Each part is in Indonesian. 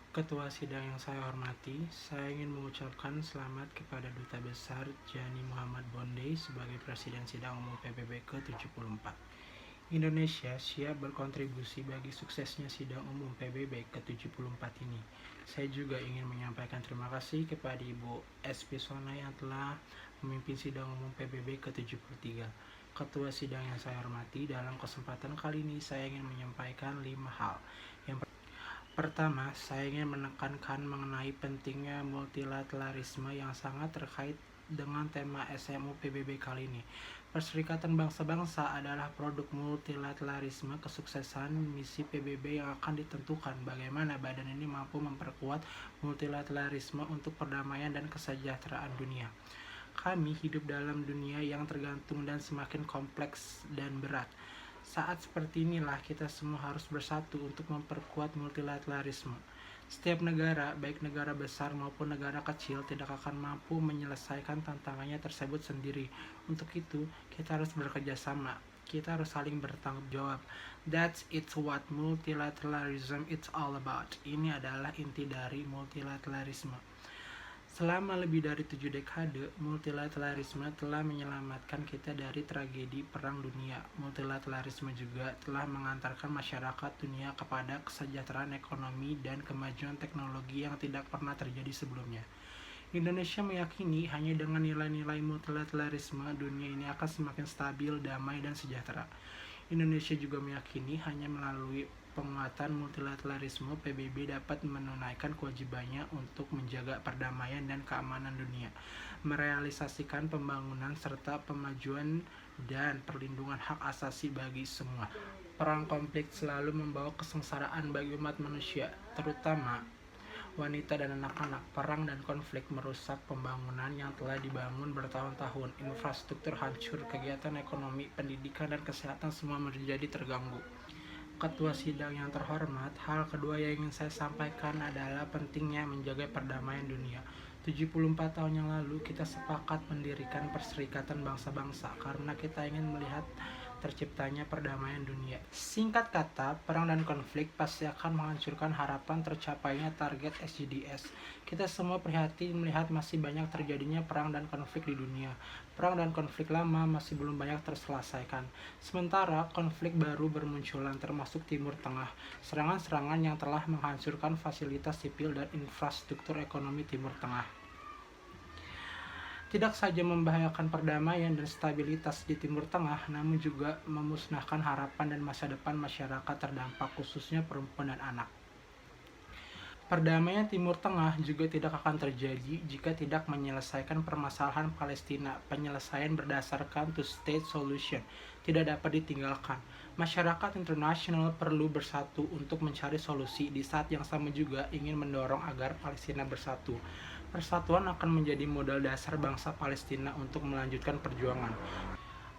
Ketua sidang yang saya hormati, saya ingin mengucapkan selamat kepada Duta Besar Jani Muhammad Bondey sebagai Presiden Sidang Umum PBB ke-74. Indonesia siap berkontribusi bagi suksesnya Sidang Umum PBB ke-74 ini. Saya juga ingin menyampaikan terima kasih kepada Ibu SP Sona yang telah memimpin Sidang Umum PBB ke-73. Ketua sidang yang saya hormati, dalam kesempatan kali ini saya ingin menyampaikan 5 hal. Yang pertama, saya ingin menekankan mengenai pentingnya multilateralisme yang sangat terkait dengan tema SMU PBB kali ini. Perserikatan Bangsa-Bangsa adalah produk multilateralisme. Kesuksesan misi PBB yang akan ditentukan bagaimana badan ini mampu memperkuat multilateralisme untuk perdamaian dan kesejahteraan dunia. Kami hidup dalam dunia yang tergantung dan semakin kompleks dan berat. Saat seperti inilah kita semua harus bersatu untuk memperkuat multilateralisme. Setiap negara, baik negara besar maupun negara kecil, tidak akan mampu menyelesaikan tantangannya tersebut sendiri. Untuk itu, kita harus bekerja sama. Kita harus saling bertanggung jawab. That's it's what multilateralism it's all about. Ini adalah inti dari multilateralisme. Selama lebih dari 7 dekade, multilateralisme telah menyelamatkan kita dari tragedi Perang Dunia. Multilateralisme juga telah mengantarkan masyarakat dunia kepada kesejahteraan ekonomi dan kemajuan teknologi yang tidak pernah terjadi sebelumnya. Indonesia meyakini hanya dengan nilai-nilai multilateralisme, dunia ini akan semakin stabil, damai, dan sejahtera. Indonesia juga meyakini hanya melalui penguatan multilateralisme, PBB dapat menunaikan kewajibannya untuk menjaga perdamaian dan keamanan dunia, merealisasikan pembangunan serta pemajuan dan perlindungan hak asasi bagi semua. Perang konflik selalu membawa kesengsaraan bagi umat manusia, terutama wanita dan anak-anak. Perang dan konflik merusak pembangunan yang telah dibangun bertahun-tahun. Infrastruktur hancur, kegiatan ekonomi, pendidikan, dan kesehatan semua menjadi terganggu. Ketua sidang yang terhormat, hal kedua yang ingin saya sampaikan adalah pentingnya menjaga perdamaian dunia. 74 tahun yang lalu kita sepakat mendirikan Perserikatan Bangsa-Bangsa karena kita ingin melihat terciptanya perdamaian dunia. Singkat kata, perang dan konflik pasti akan menghancurkan harapan tercapainya target SDGs. Kita semua prihatin melihat masih banyak terjadinya perang dan konflik di dunia. Perang dan konflik lama masih belum banyak terselesaikan. Sementara konflik baru bermunculan termasuk Timur Tengah. Serangan-serangan yang telah menghancurkan fasilitas sipil dan infrastruktur ekonomi Timur Tengah tidak saja membahayakan perdamaian dan stabilitas di Timur Tengah, namun juga memusnahkan harapan dan masa depan masyarakat terdampak, khususnya perempuan dan anak. Perdamaian Timur Tengah juga tidak akan terjadi jika tidak menyelesaikan permasalahan Palestina. Penyelesaian berdasarkan two-state solution tidak dapat ditinggalkan. Masyarakat internasional perlu bersatu untuk mencari solusi, di saat yang sama juga ingin mendorong agar Palestina bersatu. Persatuan akan menjadi modal dasar bangsa Palestina untuk melanjutkan perjuangan.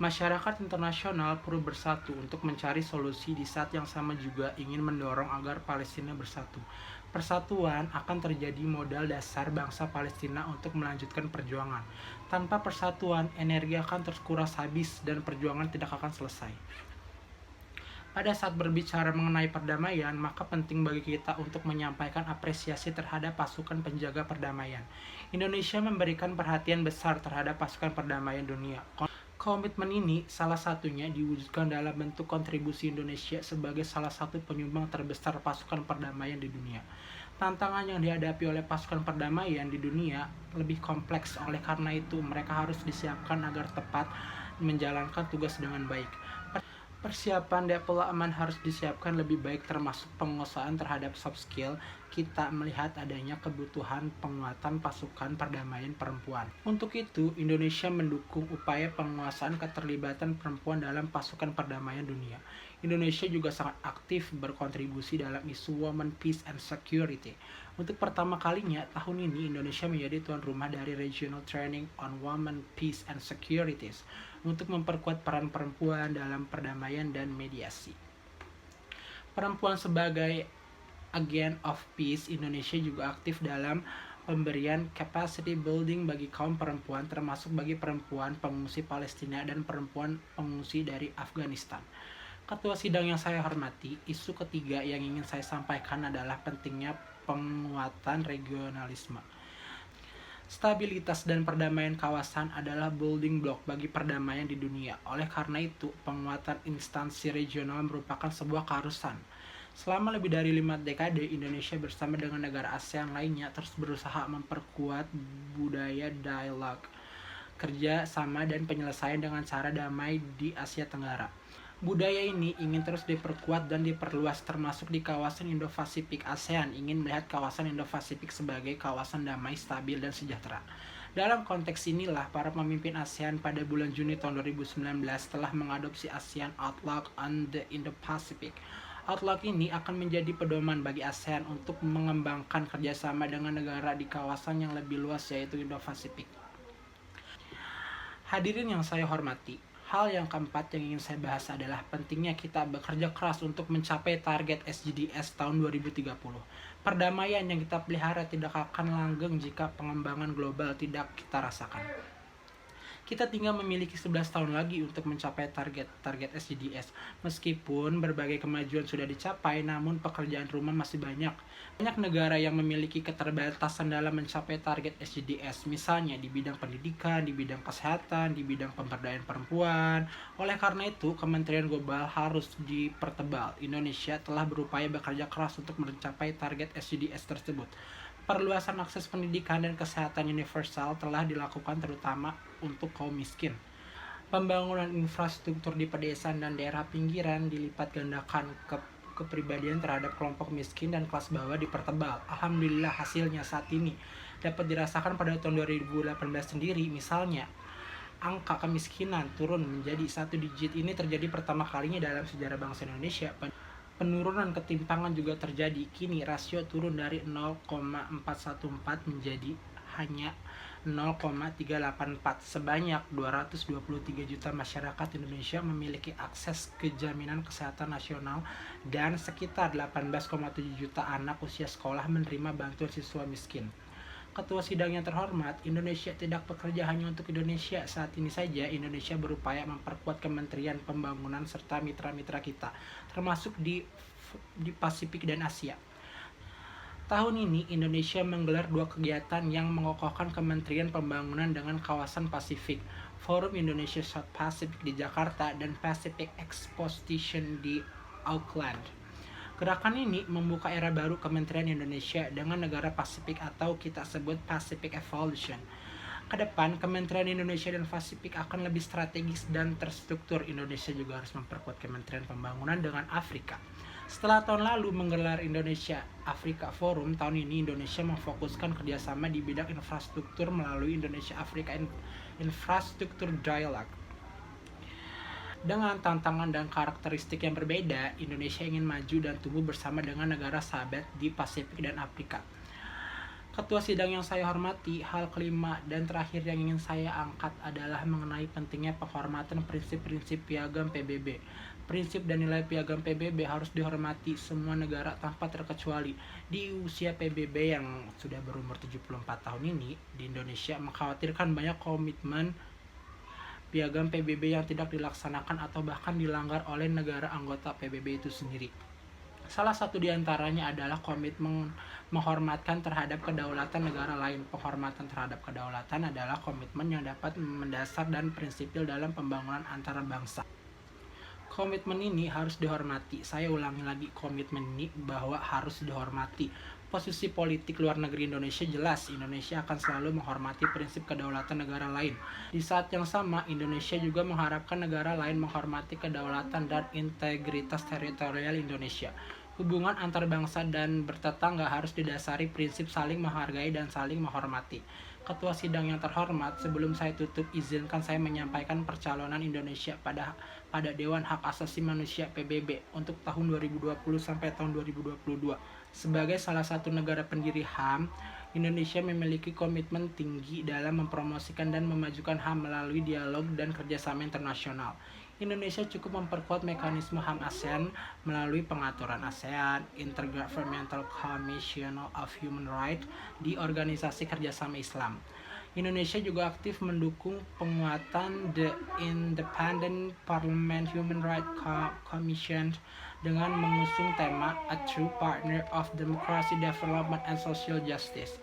Masyarakat internasional perlu bersatu untuk mencari solusi, di saat yang sama juga ingin mendorong agar Palestina bersatu. Persatuan akan terjadi modal dasar bangsa Palestina untuk melanjutkan perjuangan. Tanpa persatuan, energi akan terkuras habis dan perjuangan tidak akan selesai. Pada saat berbicara mengenai perdamaian, maka penting bagi kita untuk menyampaikan apresiasi terhadap pasukan penjaga perdamaian. Indonesia memberikan perhatian besar terhadap pasukan perdamaian dunia. Komitmen ini salah satunya diwujudkan dalam bentuk kontribusi Indonesia sebagai salah satu penyumbang terbesar pasukan perdamaian di dunia. Tantangan yang dihadapi oleh pasukan perdamaian di dunia lebih kompleks, oleh karena itu mereka harus disiapkan agar tepat menjalankan tugas dengan baik. Persiapan development harus disiapkan lebih baik, termasuk penguasaan terhadap soft skill. Kita melihat adanya kebutuhan penguatan pasukan perdamaian perempuan. Untuk itu, Indonesia mendukung upaya penguasaan keterlibatan perempuan dalam pasukan perdamaian dunia. Indonesia juga sangat aktif berkontribusi dalam isu Women, Peace, and Security. Untuk pertama kalinya, tahun ini Indonesia menjadi tuan rumah dari Regional Training on Women, Peace, and Securities untuk memperkuat peran perempuan dalam perdamaian dan mediasi. Perempuan sebagai agent of peace, Indonesia juga aktif dalam pemberian capacity building bagi kaum perempuan, termasuk bagi perempuan pengungsi Palestina dan perempuan pengungsi dari Afghanistan. Ketua sidang yang saya hormati, isu ketiga yang ingin saya sampaikan adalah pentingnya penguatan regionalisme. Stabilitas dan perdamaian kawasan adalah building block bagi perdamaian di dunia. Oleh karena itu, penguatan instansi regional merupakan sebuah keharusan. Selama lebih dari 5 dekade, Indonesia bersama dengan negara ASEAN lainnya terus berusaha memperkuat budaya dialog, kerja sama dan penyelesaian dengan cara damai di Asia Tenggara. Budaya ini ingin terus diperkuat dan diperluas, termasuk di kawasan Indo-Pasifik. ASEAN ingin melihat kawasan Indo-Pasifik sebagai kawasan damai, stabil, dan sejahtera. Dalam konteks inilah, para pemimpin ASEAN pada bulan Juni tahun 2019 telah mengadopsi ASEAN Outlook on the Indo-Pacific. Outlook ini akan menjadi pedoman bagi ASEAN untuk mengembangkan kerjasama dengan negara di kawasan yang lebih luas, yaitu Indo-Pasifik. Hadirin yang saya hormati, hal yang keempat yang ingin saya bahas adalah pentingnya kita bekerja keras untuk mencapai target SDGs tahun 2030. Perdamaian yang kita pelihara tidak akan langgeng jika pengembangan global tidak kita rasakan. Kita tinggal memiliki 11 tahun lagi untuk mencapai target SDGs. Meskipun berbagai kemajuan sudah dicapai, namun pekerjaan rumah masih banyak. Banyak negara yang memiliki keterbatasan dalam mencapai target SDGs, misalnya di bidang pendidikan, di bidang kesehatan, di bidang pemberdayaan perempuan. Oleh karena itu, Kementerian Global harus dipertebal. Indonesia telah berupaya bekerja keras untuk mencapai target SDGs tersebut. Perluasan akses pendidikan dan kesehatan universal telah dilakukan terutama untuk kaum miskin. Pembangunan infrastruktur di pedesaan dan daerah pinggiran dilipat gandakan, kepribadian terhadap kelompok miskin dan kelas bawah dipertebal. Alhamdulillah hasilnya saat ini dapat dirasakan pada tahun 2018 sendiri. Misalnya, angka kemiskinan turun menjadi 1 digit. Ini terjadi pertama kalinya dalam sejarah bangsa Indonesia. Penurunan ketimpangan juga terjadi. Kini rasio turun dari 0,414 menjadi hanya 0,384. Sebanyak 223 juta masyarakat Indonesia memiliki akses ke jaminan kesehatan nasional dan sekitar 18,7 juta anak usia sekolah menerima bantuan siswa miskin. Ketua sidang yang terhormat, Indonesia tidak bekerja hanya untuk Indonesia. Saat ini saja Indonesia berupaya memperkuat Kementerian Pembangunan serta mitra-mitra kita, termasuk di Pasifik dan Asia. Tahun ini Indonesia menggelar 2 kegiatan yang mengokohkan Kementerian Pembangunan dengan kawasan Pasifik. Forum Indonesia South Pacific di Jakarta dan Pacific Exposition di Auckland. Gerakan ini membuka era baru Kementerian Indonesia dengan negara Pasifik atau kita sebut Pacific Evolution. Kedepan, Kementerian Indonesia dan Pasifik akan lebih strategis dan terstruktur. Indonesia juga harus memperkuat Kementerian Pembangunan dengan Afrika. Setelah tahun lalu menggelar Indonesia Afrika Forum, tahun ini Indonesia memfokuskan kerjasama di bidang infrastruktur melalui Indonesia Afrika Infrastructure Dialogue. Dengan tantangan dan karakteristik yang berbeda, Indonesia ingin maju dan tumbuh bersama dengan negara sahabat di Pasifik dan Afrika. Ketua sidang yang saya hormati, hal kelima dan terakhir yang ingin saya angkat adalah mengenai pentingnya penghormatan prinsip-prinsip Piagam PBB. Prinsip dan nilai Piagam PBB harus dihormati semua negara tanpa terkecuali. Di usia PBB yang sudah berumur 74 tahun ini, di Indonesia mengkhawatirkan banyak komitmen Piagam PBB yang tidak dilaksanakan atau bahkan dilanggar oleh negara anggota PBB itu sendiri. Salah satu di antaranya adalah komitmen menghormatkan terhadap kedaulatan negara lain. Penghormatan terhadap kedaulatan adalah komitmen yang dapat mendasar dan prinsipil dalam pembangunan antara bangsa. Komitmen ini harus dihormati. Saya ulangi lagi, komitmen ini bahwa harus dihormati. Posisi politik luar negeri Indonesia jelas, Indonesia akan selalu menghormati prinsip kedaulatan negara lain. Di saat yang sama, Indonesia juga mengharapkan negara lain menghormati kedaulatan dan integritas teritorial Indonesia. Hubungan antar bangsa dan bertetangga harus didasari prinsip saling menghargai dan saling menghormati. Ketua sidang yang terhormat, sebelum saya tutup, izinkan saya menyampaikan percalonan Indonesia pada Dewan Hak Asasi Manusia PBB untuk tahun 2020 sampai tahun 2022. Sebagai salah satu negara pendiri HAM, Indonesia memiliki komitmen tinggi dalam mempromosikan dan memajukan HAM melalui dialog dan kerjasama internasional. Indonesia cukup memperkuat mekanisme HAM ASEAN melalui pengaturan ASEAN Intergovernmental Commission of Human Rights di Organisasi Kerjasama Islam. Indonesia juga aktif mendukung penguatan The Independent Parliament Human Rights Commission dengan mengusung tema A True Partner of Democracy, Development, and Social Justice.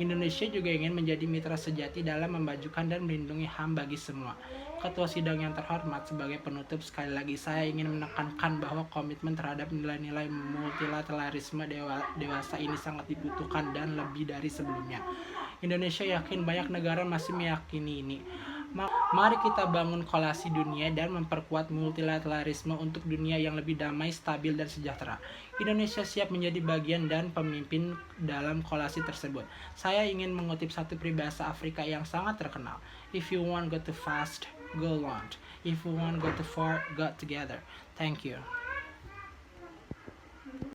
Indonesia juga ingin menjadi mitra sejati dalam memajukan dan melindungi HAM bagi semua. Ketua Sidang yang terhormat, sebagai penutup, sekali lagi saya ingin menekankan bahwa komitmen terhadap nilai-nilai multilateralisme dewasa ini sangat dibutuhkan dan lebih dari sebelumnya. Indonesia yakin banyak negara masih meyakini ini. Mari kita bangun koalisi dunia dan memperkuat multilateralisme untuk dunia yang lebih damai, stabil, dan sejahtera. Indonesia siap menjadi bagian dan pemimpin dalam koalisi tersebut. Saya ingin mengutip satu peribahasa Afrika yang sangat terkenal. If you want go too fast, go alone. If you want go too far, go together. Thank you.